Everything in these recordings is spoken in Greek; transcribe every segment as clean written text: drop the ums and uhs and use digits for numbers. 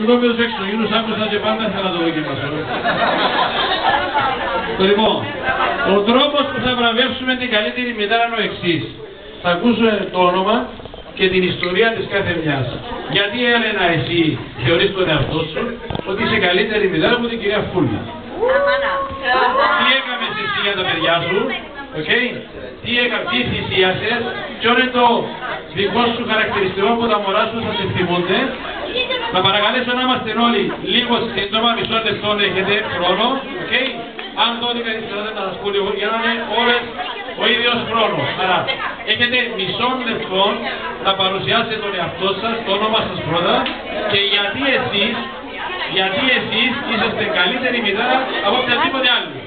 Εγώ με τους εξωγήινους άκουσα και πάντα θέλω να το δοκιμάσω. Λοιπόν, ο τρόπος που θα βραβεύσουμε την καλύτερη μητέρα είναι ο εξής. Θα ακούσουμε το όνομα και την ιστορία της κάθε μιας. Γιατί, Έλενα, εσύ θεωρείς τον εαυτό σου ότι είσαι καλύτερη μητέρα από την κυρία Φούλα? Τι έκαμες εσύ για τα παιδιά σου, okay? Τι θυσίασες, ποιο είναι το δικό σου χαρακτηριστικό που τα μωρά σου θα σε θυμούνται. Να παρακαλέσω να είμαστε όλοι λίγο σύντομα, μισό λεπτό έχετε χρόνο, okay? Αν τότε καθυστεράτε να σας πω λίγο, για να είναι όλες ο ίδιος χρόνος. Άρα, έχετε μισό λεπτό να παρουσιάσετε τον εαυτό σας, το όνομα σας πρώτα και γιατί εσείς είσαστε καλύτερη μητέρα από οποιαδήποτε άλλη.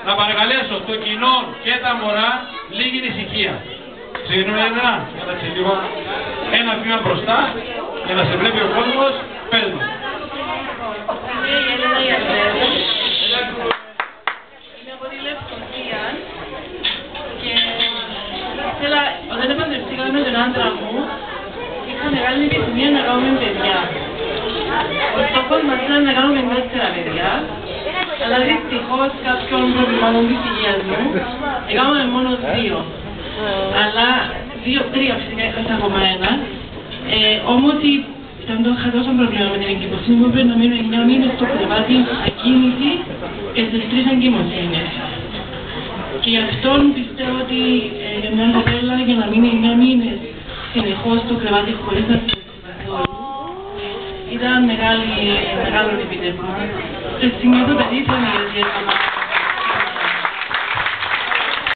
Να παρακαλέσω το κοινό και τα μωρά λίγη ησυχία. Ξεκινούμε ένα, κάτσε λίγο, ένα βήμα μπροστά για να σε βλέπει ο κόσμος. Πες. Είμαι από τη Λευκοσία και όταν επαντρευτήκαμε με τον άντρα μου είχα μεγάλη επιθυμία να κάνουμε παιδιά. Ο στόχος μας ήταν να κάνουμε 4 παιδιά, αλλά δυστυχώς κάποιων προβλημάτων της υγείας μου έκαναμε μόνο 2. Αλλά 2-3 φυσικά είχα ακόμα ένα. Όμως είχα τόσο πρόβλημα με την εγκυμοσύνη μου, έπρεπε να μείνω 9 μήνες στο κρεβάτι ακίνητη και στις 3 εγκυμοσύνες. Και γι' αυτόν πιστεύω ότι για μια κοπέλα για να μείνει 9 μήνες συνεχώς στο κρεβάτι χωρίς να ήταν μεγάλο επιτεύγμα. Και συνήθω παιδί ήθελα γιατί έκανα